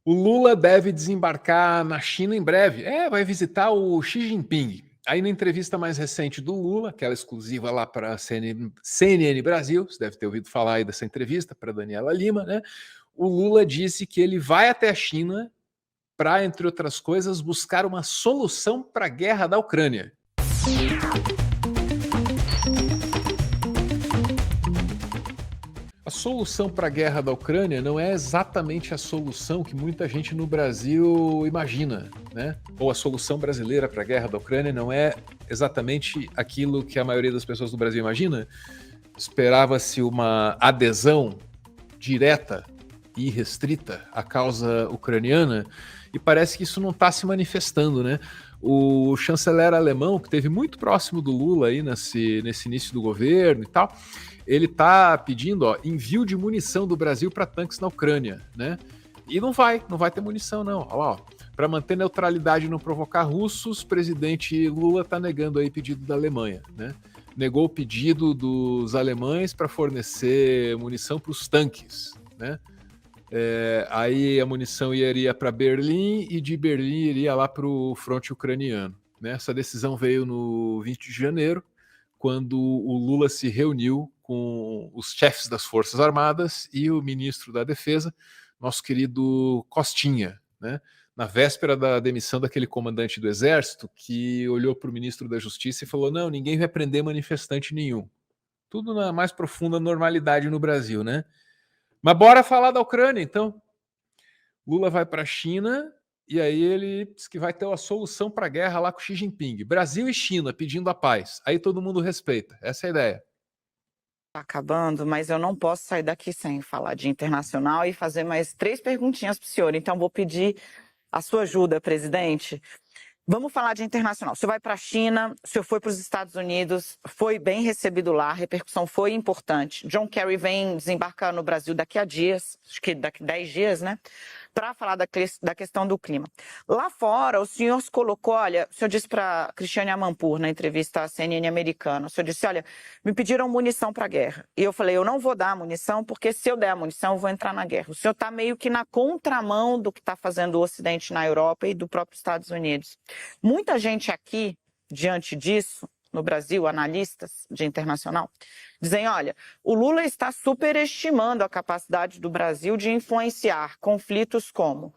O Lula deve desembarcar na China em breve. Vai visitar o Xi Jinping. Aí na entrevista mais recente do Lula, aquela exclusiva lá para a CNN Brasil, você deve ter ouvido falar aí dessa entrevista para Daniela Lima, né? O Lula disse que ele vai até a China para, entre outras coisas, buscar uma solução para a guerra da Ucrânia. A solução para a guerra da Ucrânia não é exatamente a solução que muita gente no Brasil imagina, né? Ou a solução brasileira para a guerra da Ucrânia não é exatamente aquilo que a maioria das pessoas no Brasil imagina. Esperava-se uma adesão direta e restrita à causa ucraniana e parece que isso não está se manifestando, né? O chanceler alemão, que esteve muito próximo do Lula aí nesse início do governo e tal, ele está pedindo envio de munição do Brasil para tanques na Ucrânia, né? E não vai ter munição, não. Olha lá, para manter neutralidade e não provocar russos, o presidente Lula está negando aí pedido da Alemanha, né? Negou o pedido dos alemães para fornecer munição para os tanques, né? Aí a munição iria para Berlim e de Berlim iria lá para o fronte ucraniano, né? Essa decisão veio no 20 de janeiro, quando o Lula se reuniu com os chefes das Forças Armadas e o ministro da Defesa, nosso querido Costinha, né? Na véspera da demissão daquele comandante do Exército, que olhou para o ministro da Justiça e falou: não, ninguém vai prender manifestante nenhum. Tudo na mais profunda normalidade no Brasil, né? Mas bora falar da Ucrânia, então. Lula vai para a China e aí ele diz que vai ter uma solução para a guerra lá com Xi Jinping. Brasil e China pedindo a paz. Aí todo mundo respeita. Essa é a ideia. Tá acabando, mas eu não posso sair daqui sem falar de internacional e fazer mais 3 perguntinhas para o senhor. Então, vou pedir a sua ajuda, presidente. Vamos falar de internacional. O senhor vai para a China, o senhor foi para os Estados Unidos, foi bem recebido lá, a repercussão foi importante. John Kerry vem desembarcar no Brasil daqui a dias, acho que daqui a 10 dias, né? Para falar da questão do clima. Lá fora, o senhor se colocou, olha, o senhor disse para Cristiane Amanpour, na entrevista à CNN americana, o senhor disse, olha, me pediram munição para a guerra. E eu falei, eu não vou dar a munição, porque se eu der a munição, eu vou entrar na guerra. O senhor está meio que na contramão do que está fazendo o Ocidente na Europa e do próprio Estados Unidos. Muita gente aqui, diante disso, no Brasil, analistas de internacional, dizem, olha, o Lula está superestimando a capacidade do Brasil de influenciar conflitos como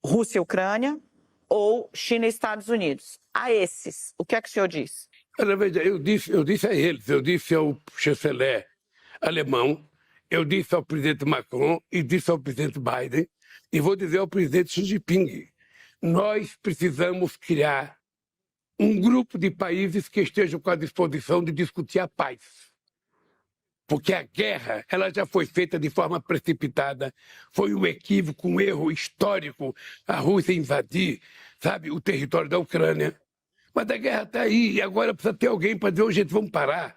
Rússia e Ucrânia ou China e Estados Unidos. A esses, o que é que o senhor diz? Veja, eu disse a eles, eu disse ao chanceler alemão, eu disse ao presidente Macron e disse ao presidente Biden e vou dizer ao presidente Xi Jinping. Nós precisamos criar um grupo de países que estejam com a disposição de discutir a paz. Porque a guerra ela já foi feita de forma precipitada, foi um equívoco, um erro histórico, a Rússia invadir, sabe, o território da Ucrânia. Mas a guerra está aí e agora precisa ter alguém para dizer, gente, vamos parar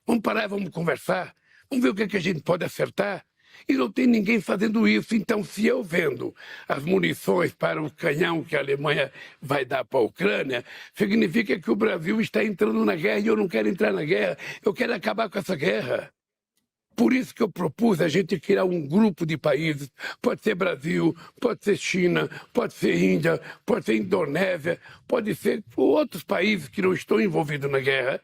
e vamos conversar, vamos ver o que a gente pode acertar. E não tem ninguém fazendo isso. Então, se eu vendo as munições para o canhão que a Alemanha vai dar para a Ucrânia, significa que o Brasil está entrando na guerra e eu não quero entrar na guerra. Eu quero acabar com essa guerra. Por isso que eu propus a gente criar um grupo de países. Pode ser Brasil, pode ser China, pode ser Índia, pode ser Indonésia, pode ser outros países que não estão envolvidos na guerra,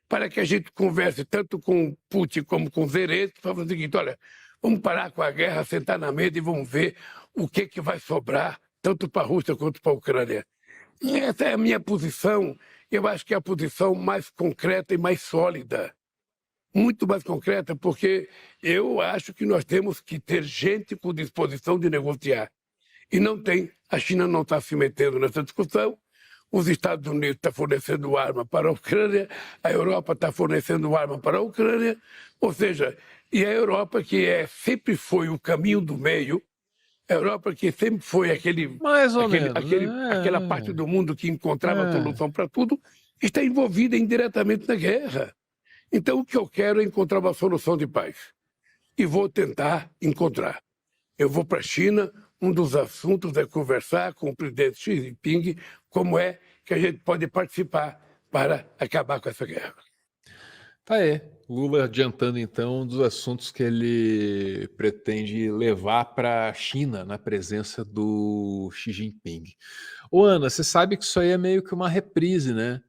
para que a gente converse tanto com Putin como com Zelensky, para fazer o seguinte, olha, vamos parar com a guerra, sentar na mesa e vamos ver o que vai sobrar, tanto para a Rússia quanto para a Ucrânia. E essa é a minha posição, eu acho que é a posição mais concreta e mais sólida. Muito mais concreta, porque eu acho que nós temos que ter gente com disposição de negociar. E não tem, a China não está se metendo nessa discussão, os Estados Unidos estão fornecendo arma para a Ucrânia, a Europa está fornecendo arma para a Ucrânia, ou seja, e a Europa, que sempre foi o caminho do meio, a Europa que sempre foi aquela parte do mundo que encontrava solução para tudo, está envolvida indiretamente na guerra. Então, o que eu quero é encontrar uma solução de paz. E vou tentar encontrar. Eu vou para a China, um dos assuntos é conversar com o presidente Xi Jinping como é que a gente pode participar para acabar com essa guerra. Tá aí. Lula adiantando, então, um dos assuntos que ele pretende levar para a China, na presença do Xi Jinping. Ô, Ana, você sabe que isso aí é meio que uma reprise, né?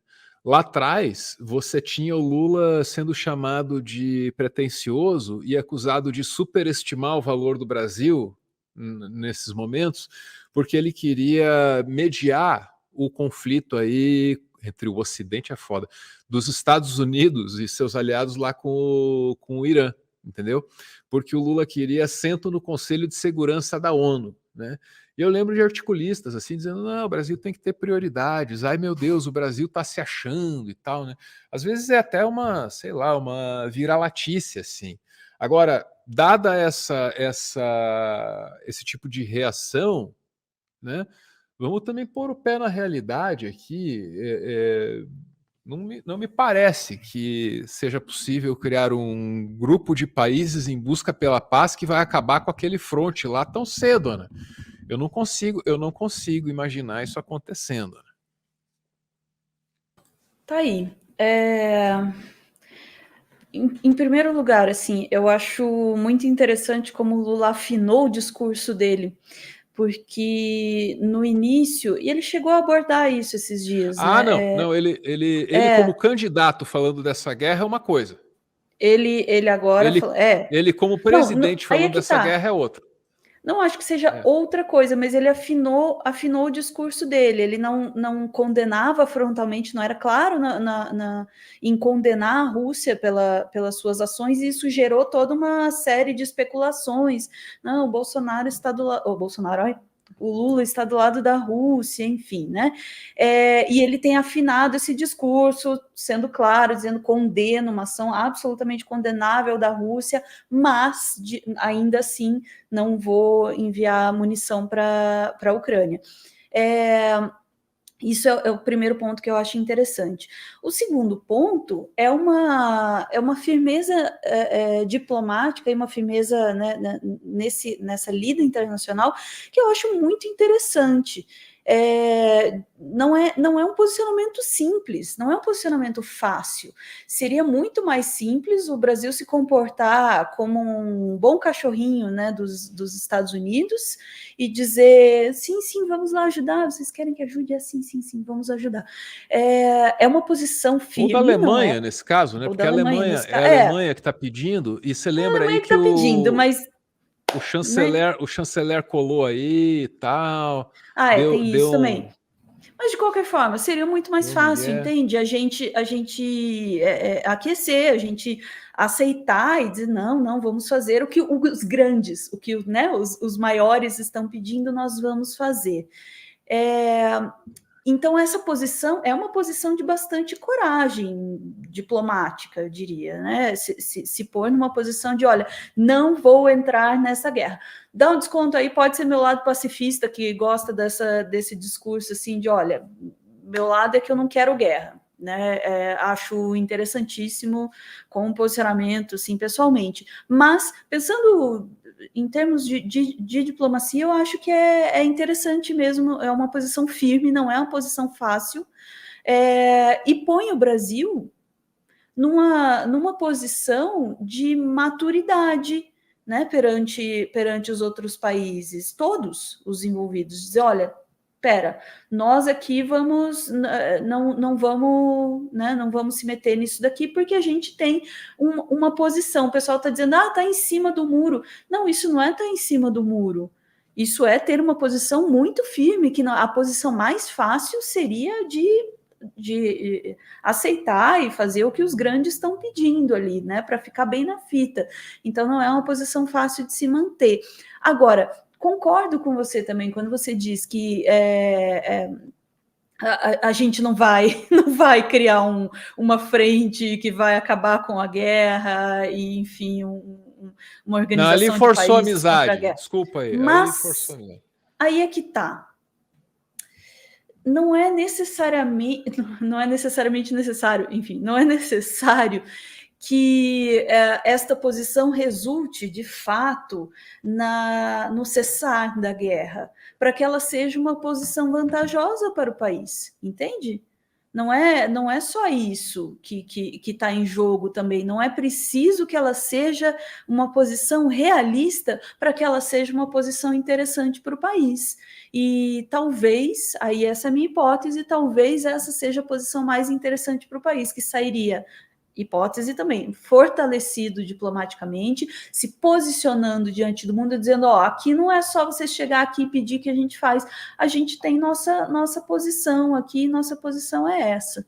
Lá atrás, você tinha o Lula sendo chamado de pretensioso e acusado de superestimar o valor do Brasil nesses momentos, porque ele queria mediar o conflito aí entre o Ocidente, é foda, dos Estados Unidos e seus aliados lá com o Irã, entendeu? Porque o Lula queria assento no Conselho de Segurança da ONU, né? E eu lembro de articulistas assim dizendo: não, o Brasil tem que ter prioridades. Ai meu Deus, o Brasil está se achando e tal, né? Às vezes é até uma, sei lá, uma vira-latice assim. Agora, dada esse tipo de reação, né? Vamos também pôr o pé na realidade aqui. Não me parece que seja possível criar um grupo de países em busca pela paz que vai acabar com aquele fronte lá tão cedo, Ana. Eu não consigo imaginar isso acontecendo. Tá aí. Em primeiro lugar, assim, eu acho muito interessante como o Lula afinou o discurso dele, porque no início, e ele chegou a abordar isso esses dias, Ah, né? não, ele como candidato falando dessa guerra é uma coisa. Ele agora Ele, falou, ele como não, presidente aí é falando que dessa tá. guerra é outra. Não acho que seja É. outra coisa, mas ele afinou o discurso dele. Ele não condenava frontalmente, não era claro em condenar a Rússia pelas suas ações, e isso gerou toda uma série de especulações. Não, o Bolsonaro está do lado. O Bolsonaro, ai, o Lula está do lado da Rússia, enfim, né? E ele tem afinado esse discurso, sendo claro, dizendo condena uma ação absolutamente condenável da Rússia, mas ainda assim não vou enviar munição para a Ucrânia. Isso é o primeiro ponto que eu acho interessante. O segundo ponto é uma firmeza diplomática e uma firmeza, né, nessa lida internacional que eu acho muito interessante. Não é um posicionamento simples, não é um posicionamento fácil. Seria muito mais simples o Brasil se comportar como um bom cachorrinho, né, dos Estados Unidos e dizer, sim, vamos lá ajudar, vocês querem que ajude? Sim, vamos ajudar. É uma posição firme, Ou da não Alemanha, é? nesse caso, né? Ou Porque da a Alemanha, Alemanha nesse é a caso. Alemanha que está pedindo, e você A lembra aí Alemanha que que está pedindo, mas... chanceler, o chanceler colou aí e tal, deu, tem deu isso também. Mas, de qualquer forma, seria muito mais deu um fácil, migué. entende? A gente aquecer, a gente aceitar e dizer, não, vamos fazer o que os grandes, o que, né, os maiores estão pedindo, nós vamos fazer. Então, essa posição é uma posição de bastante coragem diplomática, eu diria, né? Se pôr numa posição de, olha, não vou entrar nessa guerra. Dá um desconto aí, pode ser meu lado pacifista, que gosta desse discurso assim de, olha, meu lado é que eu não quero guerra, né? Acho interessantíssimo com um posicionamento, assim, pessoalmente. Mas, pensando em termos de diplomacia, eu acho que é interessante mesmo, é uma posição firme, não é uma posição fácil, e põe o Brasil numa posição de maturidade, né, perante os outros países, todos os envolvidos, dizer, olha, pera, nós aqui não vamos, né, não vamos se meter nisso daqui, porque a gente tem uma posição. O pessoal está dizendo, está em cima do muro. Não, isso não é estar em cima do muro. Isso é ter uma posição muito firme, que a posição mais fácil seria de aceitar e fazer o que os grandes estão pedindo ali, né, para ficar bem na fita. Então, não é uma posição fácil de se manter. Agora, concordo com você também quando você diz que a gente não vai criar uma frente que vai acabar com a guerra e, enfim, uma Não, ali organização de forçou a países contra a amizade. guerra. Desculpa aí. Aí forçou a Mas amizade. aí é que tá. Não é necessariamente necessário, enfim, não é necessário que esta posição resulte, de fato, no cessar da guerra, para que ela seja uma posição vantajosa para o país, entende? não é só isso que está em jogo também. Não é preciso que ela seja uma posição realista para que ela seja uma posição interessante para o país. E talvez, aí essa é a minha hipótese, talvez essa seja a posição mais interessante para o país, que sairia, hipótese também, fortalecido diplomaticamente, se posicionando diante do mundo, dizendo, ó, aqui não é só você chegar aqui e pedir que a gente faz, a gente tem nossa posição aqui, nossa posição é essa.